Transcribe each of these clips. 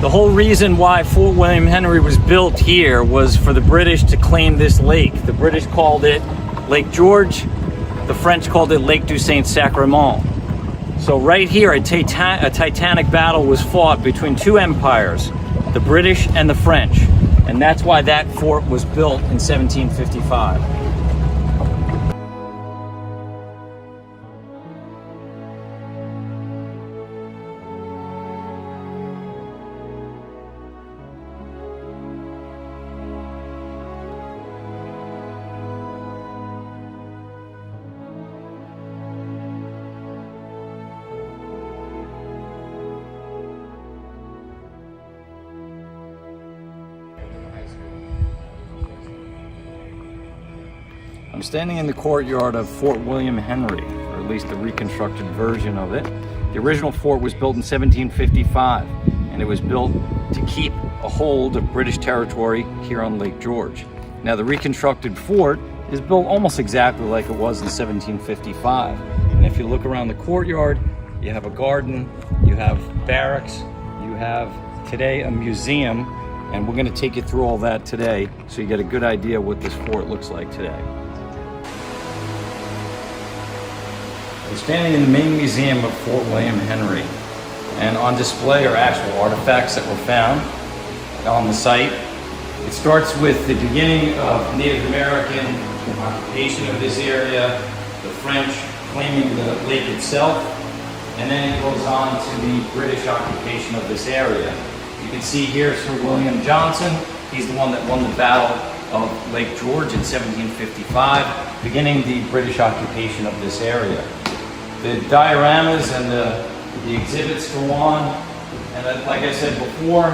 The whole reason why Fort William Henry was built here was for the British to claim this lake. The British called it Lake George. The French called it Lake du Saint-Sacrement. So right here, a titanic battle was fought between two empires, the British and the French. And that's why that fort was built in 1755. I'm standing in the courtyard of Fort William Henry, or at least the reconstructed version of it. The original fort was built in 1755, and it was built to keep a hold of British territory here on Lake George. Now, the reconstructed fort is built almost exactly like it was in 1755. And if you look around the courtyard, you have a garden, you have barracks, you have today a museum, and we're going to take you through all that today so you get a good idea what this fort looks like today. We're standing in the main museum of Fort William Henry, and on display are actual artifacts that were found on the site. It starts with the beginning of Native American occupation of this area, the French claiming the lake itself, and then it goes on to the British occupation of this area. You can see here Sir William Johnson. He's the one that won the Battle of Lake George in 1755, beginning the British occupation of this area. The dioramas and the exhibits go on, and then, like I said before,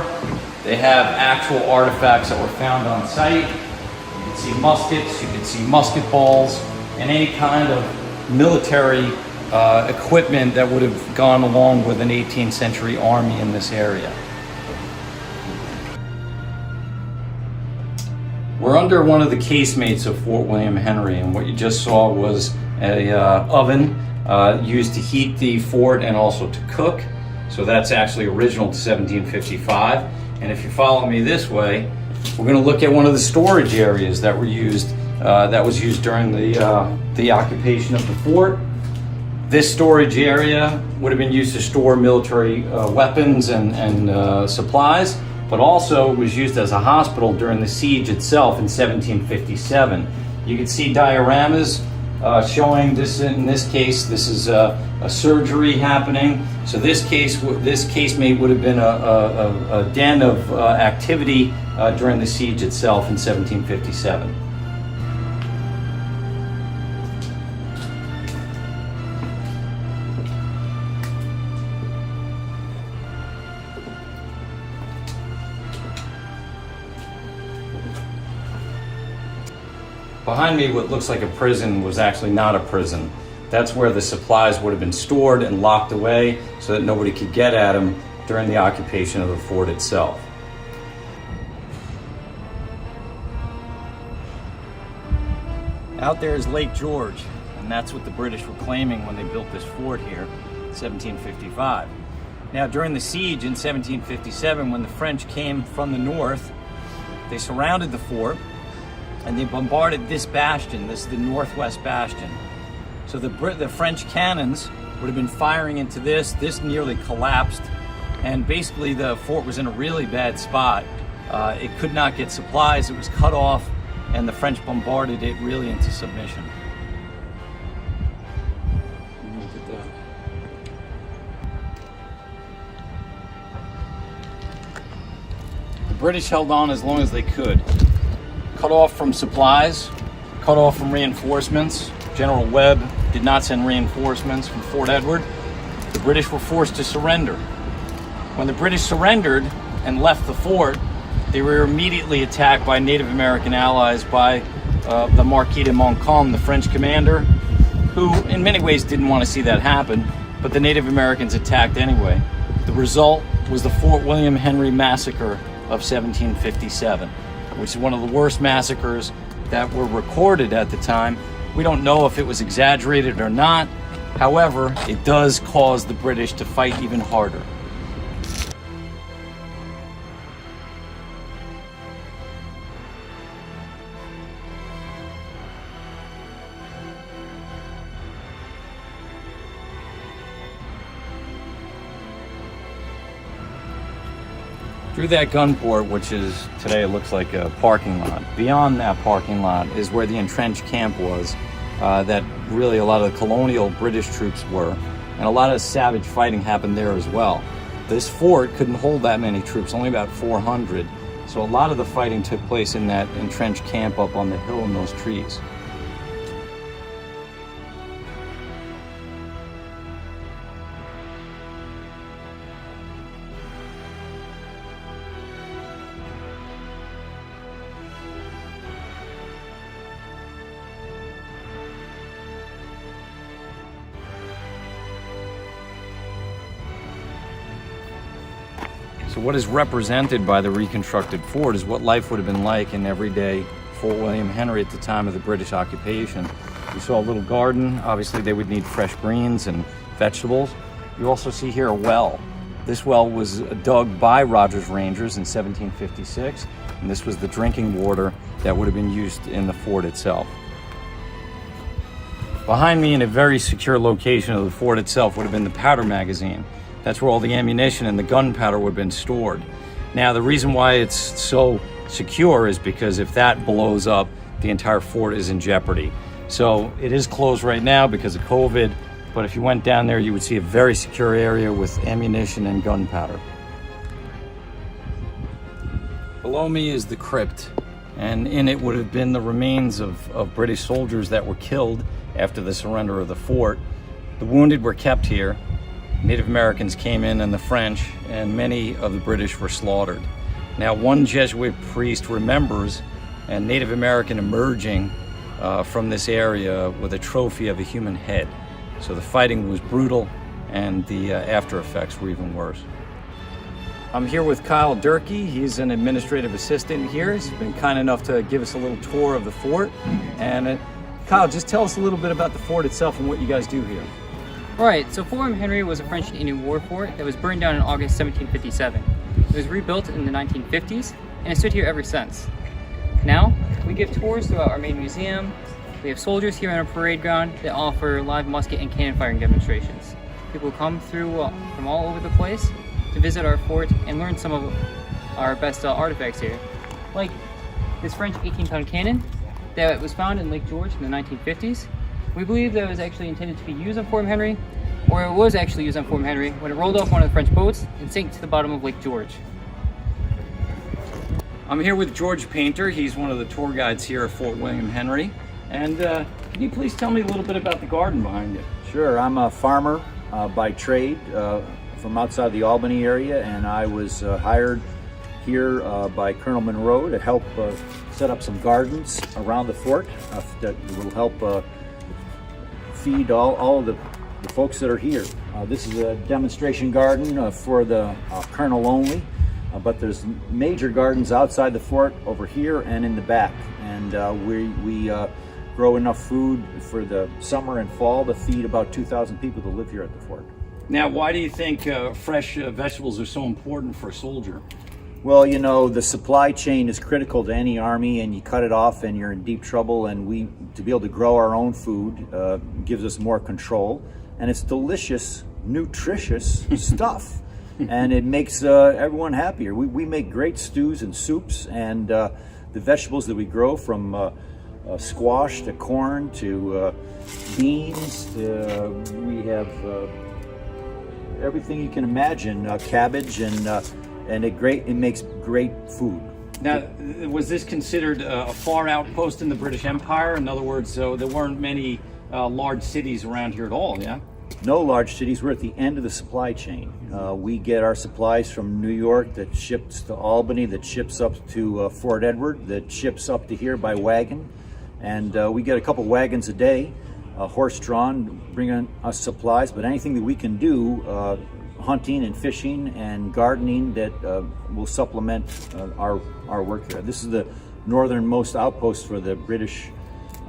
they have actual artifacts that were found on site. You can see muskets, you can see musket balls, and any kind of military equipment that would have gone along with an 18th century army in this area. We're under one of the casemates of Fort William Henry, and what you just saw was a oven used to heat the fort and also to cook. So that's actually original to 1755. And if you follow me this way, we're going to look at one of the storage areas that were used, that was used during the occupation of the fort. This storage area would have been used to store military weapons and supplies, but also was used as a hospital during the siege itself in 1757. You can see dioramas showing this. In this case, this is a surgery happening. So this casemate would have been a den of activity during the siege itself in 1757. Behind me, what looks like a prison was actually not a prison. That's where the supplies would have been stored and locked away so that nobody could get at them during the occupation of the fort itself. Out there is Lake George, and that's what the British were claiming when they built this fort here in 1755. Now, during the siege in 1757, when the French came from the north, they surrounded the fort and they bombarded this bastion. This is the northwest bastion. So the French cannons would have been firing into this. This nearly collapsed, and basically the fort was in a really bad spot. It could not get supplies. It was cut off, and the French bombarded it really into submission. The British held on as long as they could. Cut off from supplies, cut off from reinforcements. General Webb did not send reinforcements from Fort Edward. The British were forced to surrender. When the British surrendered and left the fort, they were immediately attacked by Native American allies, by the Marquis de Montcalm, the French commander, who in many ways didn't want to see that happen, but the Native Americans attacked anyway. The result was the Fort William Henry Massacre of 1757, which is one of the worst massacres that were recorded at the time. We don't know if it was exaggerated or not. However, it does cause the British to fight even harder. Through that gun port, which is today it looks like a parking lot, beyond that parking lot is where the entrenched camp was, that really a lot of the colonial British troops were, and a lot of savage fighting happened there as well. This fort couldn't hold that many troops, only about 400, so a lot of the fighting took place in that entrenched camp up on the hill in those trees. So what is represented by the reconstructed fort is what life would have been like in everyday Fort William Henry at the time of the British occupation. You saw a little garden. Obviously they would need fresh greens and vegetables. You also see here a well. This well was dug by Rogers Rangers in 1756, and this was the drinking water that would have been used in the fort itself. Behind me, in a very secure location of the fort itself, would have been the powder magazine. That's where all the ammunition and the gunpowder would have been stored. Now, the reason why it's so secure is because if that blows up, the entire fort is in jeopardy. So it is closed right now because of COVID, but if you went down there, you would see a very secure area with ammunition and gunpowder. Below me is the crypt, and in it would have been the remains of British soldiers that were killed after the surrender of the fort. The wounded were kept here. Native Americans came in and the French, and many of the British were slaughtered. Now, one Jesuit priest remembers a Native American emerging from this area with a trophy of a human head. So the fighting was brutal, and the after effects were even worse. I'm here with Kyle Durkee. He's an administrative assistant here. He's been kind enough to give us a little tour of the fort. And Kyle, just tell us a little bit about the fort itself and what you guys do here. Right, so Fort William Henry was a French and Indian War fort that was burned down in August 1757. It was rebuilt in the 1950s, and it stood here ever since. Now, we give tours throughout our main museum. We have soldiers here on our parade ground that offer live musket and cannon firing demonstrations. People come through from all over the place to visit our fort and learn some of our best artifacts here. Like this French 18-pound cannon that was found in Lake George in the 1950s. We believe that it was actually intended to be used on Fort William Henry, or it was actually used on Fort William Henry when it rolled off one of the French boats and sank to the bottom of Lake George. I'm here with George Painter. He's one of the tour guides here at Fort William Henry. And can you please tell me a little bit about the garden behind you? Sure, I'm a farmer by trade from outside the Albany area, and I was hired here by Colonel Monroe to help set up some gardens around the fort that will help feed all of the folks that are here. This is a demonstration garden for the colonel only, but there's major gardens outside the fort over here and in the back, and we grow enough food for the summer and fall to feed about 2,000 people that live here at the fort. Now, why do you think fresh vegetables are so important for a soldier? Well, you know, the supply chain is critical to any army, and you cut it off and you're in deep trouble, and to be able to grow our own food gives us more control, and it's delicious, nutritious stuff, and it makes everyone happier. We make great stews and soups, and the vegetables that we grow, from squash to corn to beans, we have everything you can imagine, cabbage, and it makes great food. Now, was this considered a far outpost in the British Empire? In other words, so there weren't many large cities around here at all, yeah? No large cities. We're at the end of the supply chain. We get our supplies from New York, that ships to Albany, that ships up to Fort Edward, that ships up to here by wagon. And we get a couple wagons a day, horse-drawn, bringing us supplies. But anything that we can do, hunting and fishing and gardening, that will supplement our work here. This is the northernmost outpost for the British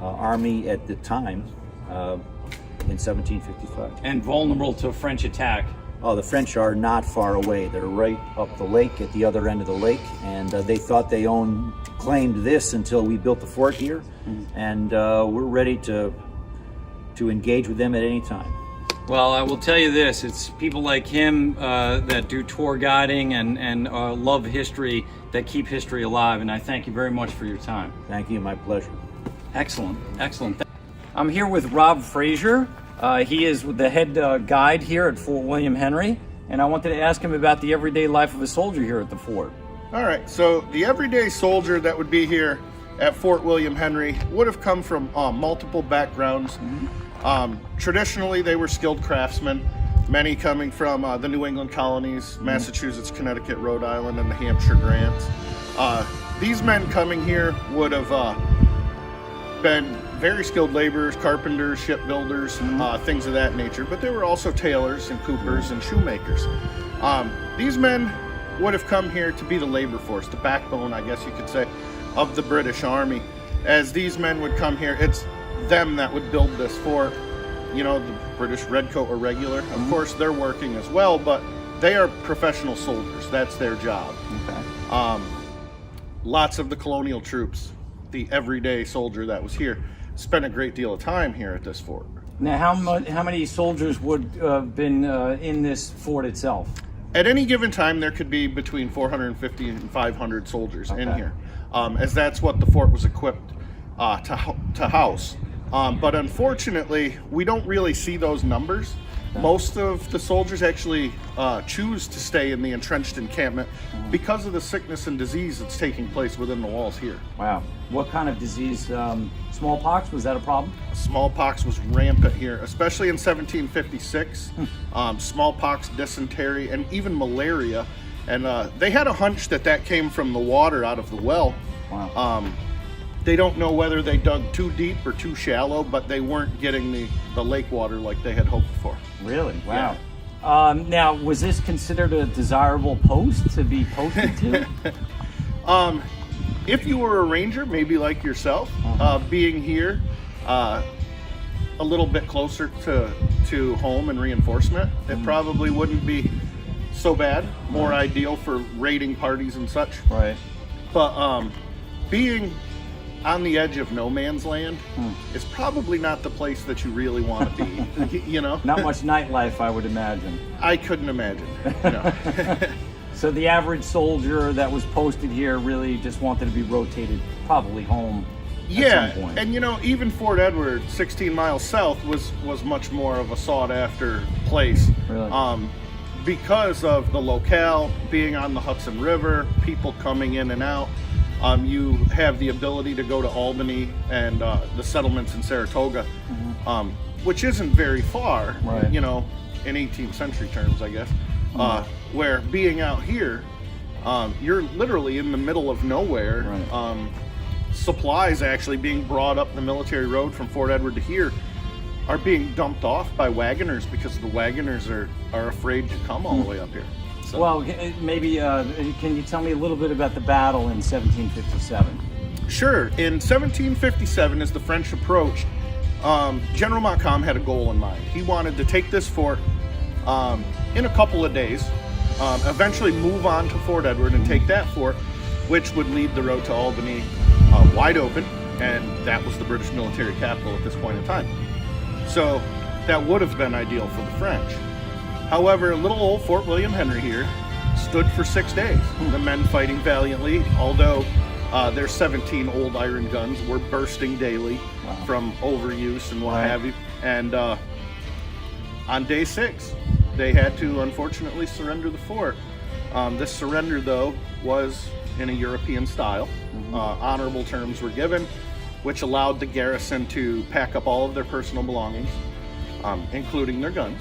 Army at the time in 1755. And vulnerable to a French attack. Oh, the French are not far away. They're right up the lake, at the other end of the lake, and they thought they claimed this until we built the fort here, and we're ready to engage with them at any time. Well, I will tell you this, it's people like him that do tour guiding and love history that keep history alive, and I thank you very much for your time. Thank you, my pleasure. Excellent, excellent. I'm here with Rob Frazier. He is the head guide here at Fort William Henry, and I wanted to ask him about the everyday life of a soldier here at the fort. All right, so the everyday soldier that would be here at Fort William Henry would have come from multiple backgrounds. Traditionally, they were skilled craftsmen, many coming from the New England colonies, Massachusetts, Connecticut, Rhode Island, and the Hampshire grants. These men coming here would have been very skilled laborers, carpenters, shipbuilders, things of that nature, but they were also tailors and coopers and shoemakers. These men would have come here to be the labor force, the backbone, I guess you could say, of the British Army. As these men would come here, it's them that would build this fort. You know, the British Redcoat or Regular, of course, they're working as well, but they are professional soldiers. That's their job. Okay. Lots of the colonial troops, the everyday soldier that was here, spent a great deal of time here at this fort. Now, how many soldiers would have been in this fort itself? At any given time, there could be between 450 and 500 soldiers in here, as that's what the fort was equipped to house. But unfortunately, we don't really see those numbers. Most of the soldiers actually choose to stay in the entrenched encampment because of the sickness and disease that's taking place within the walls here. Wow. What kind of disease? Smallpox, was that a problem? Smallpox was rampant here, especially in 1756. Smallpox, dysentery, and even malaria. And they had a hunch that came from the water out of the well. Wow. They don't know whether they dug too deep or too shallow, but they weren't getting the lake water like they had hoped for. Really? Wow. Now, was this considered a desirable post to be posted to? If you were a ranger, maybe like yourself, being here a little bit closer to home and reinforcement, it probably wouldn't be so bad. More ideal for raiding parties and such. Right. But being on the edge of no man's land is probably not the place that you really want to be. You know, Not much nightlife, I would imagine. I couldn't imagine. No. So the average soldier that was posted here really just wanted to be rotated probably home at some point. And you know, even Fort Edward, 16 miles south, was much more of a sought after place. Really? Because of the locale, being on the Hudson River, people coming in and out. You have the ability to go to Albany and the settlements in Saratoga, which isn't very far, Right. you know, in 18th century terms, I guess. Where being out here, you're literally in the middle of nowhere. Right. Supplies actually being brought up the military road from Fort Edward to here are being dumped off by wagoners because the wagoners are afraid to come all the way up here. So, Well, maybe can you tell me a little bit about the battle in 1757? sure. In 1757, as the French approached, General Montcalm had a goal in mind. He wanted to take this fort in a couple of days, eventually move on to Fort Edward and take that fort, which would lead the road to Albany wide open, and that was the British military capital at this point in time. So that would have been ideal for the French. However, little old Fort William Henry here stood for 6 days. The men fighting valiantly, although their 17 old iron guns were bursting daily from overuse and what Right. have you. And on day 6, they had to unfortunately surrender the fort. This surrender, though, was in a European style. Honorable terms were given, which allowed the garrison to pack up all of their personal belongings, including their guns.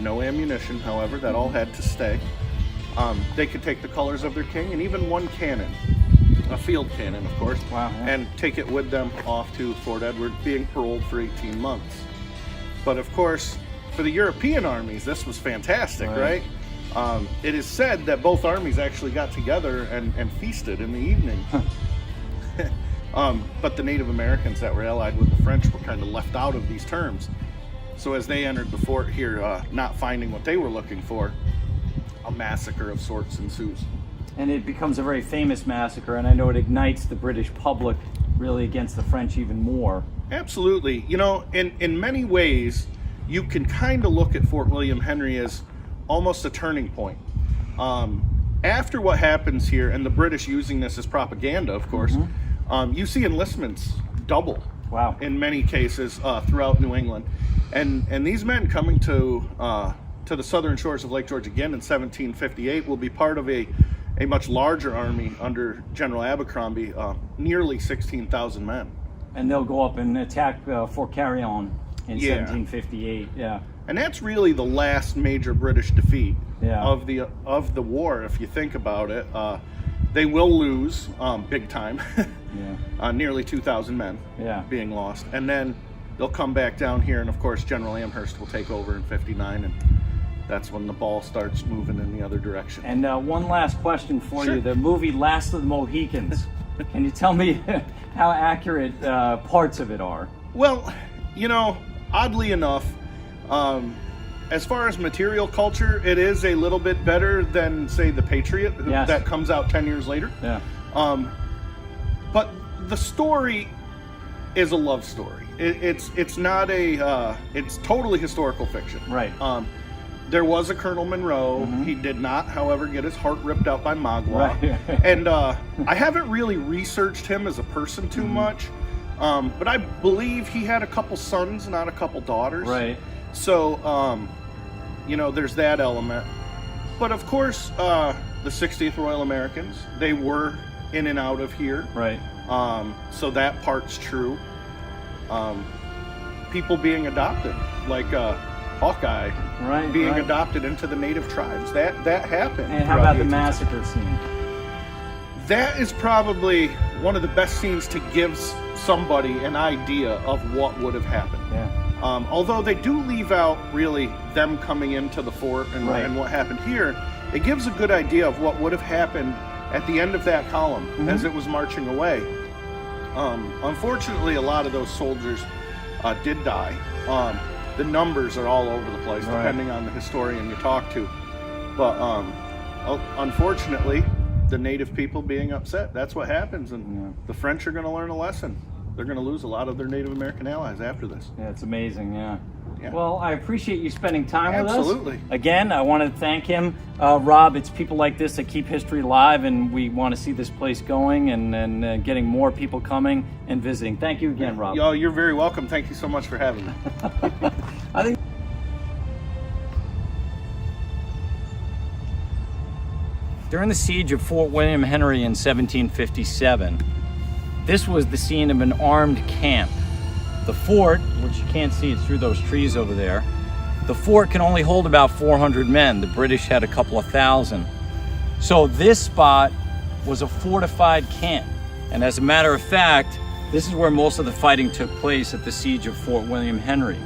No ammunition, however, that all had to stay. They could take the colors of their king and even one cannon, a field cannon, of course, Wow, yeah. and take it with them off to Fort Edward, being paroled for 18 months. But of course, for the European armies, this was fantastic, Right. right? It is said that both armies actually got together and feasted in the evening. But the Native Americans that were allied with the French were kind of left out of these terms. So as they entered the fort here, not finding what they were looking for, a massacre of sorts ensues. And it becomes a very famous massacre, and I know it ignites the British public really against the French even more. Absolutely. You know, in many ways, you can kind of look at Fort William Henry as almost a turning point. After what happens here, and the British using this as propaganda, of course, you see enlistments double. Wow. In many cases throughout New England, and these men coming to the southern shores of Lake George again in 1758 will be part of a much larger army under General Abercrombie, nearly 16,000 men. And they'll go up and attack Fort Carillon in 1758. Yeah. And that's really the last major British defeat Yeah. of the war. If you think about it, they will lose big time. Yeah. Nearly 2,000 men Yeah. being lost, and then they'll come back down here, and of course General Amherst will take over in 59, and that's when the ball starts moving in the other direction. And one last question for Sure. you. The movie Last of the Mohicans. Can you tell me how accurate parts of it are? Well, you know, oddly enough, as far as material culture, it is a little bit better than, say, The Patriot, Yes. that comes out 10 years later. Yeah. But the story is a love story. It's not it's totally historical fiction. Right. There was a Colonel Monroe. He did not, however, get his heart ripped out by Magua. Right. And I haven't really researched him as a person too much, but I believe he had a couple sons, not a couple daughters. Right. So, you know, there's that element. But of course, the 60th Royal Americans, they were in and out of here. Right. So that part's true. People being adopted, like Hawkeye, Right. being right. adopted into the native tribes. That happened. And how throughout about the 18th massacre scene? That is probably one of the best scenes to give somebody an idea of what would have happened. Yeah. Although they do leave out really them coming into the fort and, Right. and what happened here, it gives a good idea of what would have happened at the end of that column as it was marching away. Unfortunately, a lot of those soldiers did die. The numbers are all over the place, Right. depending on the historian you talk to. But unfortunately, the native people being upset, that's what happens. And the French are going to learn a lesson. They're going to lose a lot of their Native American allies after this. Yeah, it's amazing, yeah. Yeah. Well, I appreciate you spending time with us. Absolutely. Again, I want to thank him. Rob, it's people like this that keep history alive, and we want to see this place going and getting more people coming and visiting. Thank you again, Rob. Oh, you're very welcome. Thank you so much for having me. I think During the siege of Fort William Henry in 1757, this was the scene of an armed camp. The fort, which you can't see, it's through those trees over there, the fort can only hold about 400 men. The British had a couple of thousand. So this spot was a fortified camp. And as a matter of fact, this is where most of the fighting took place at the siege of Fort William Henry.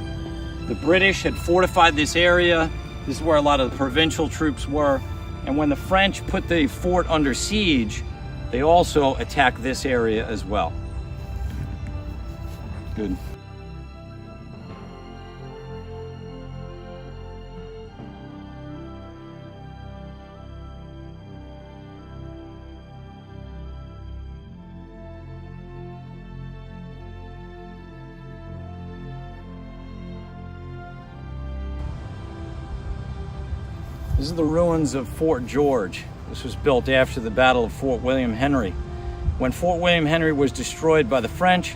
The British had fortified this area. This is where a lot of the provincial troops were. And when the French put the fort under siege, they also attacked this area as well. Good. This is the ruins of Fort George. This was built after the Battle of Fort William Henry. When Fort William Henry was destroyed by the French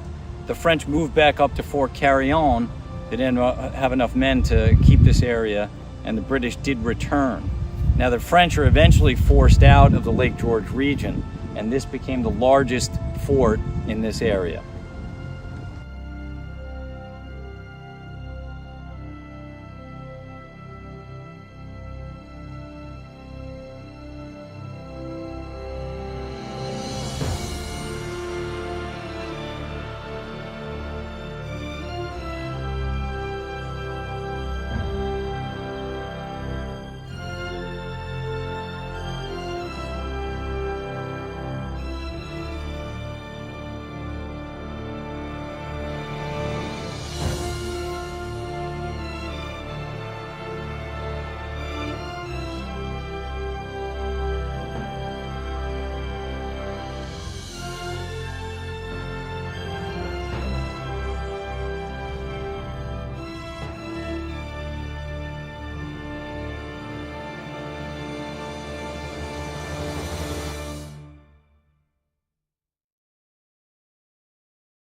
moved back up to Fort Carillon. They didn't have enough men to keep this area, and the British did return. Now the French are eventually forced out of the Lake George region, and this became the largest fort in this area.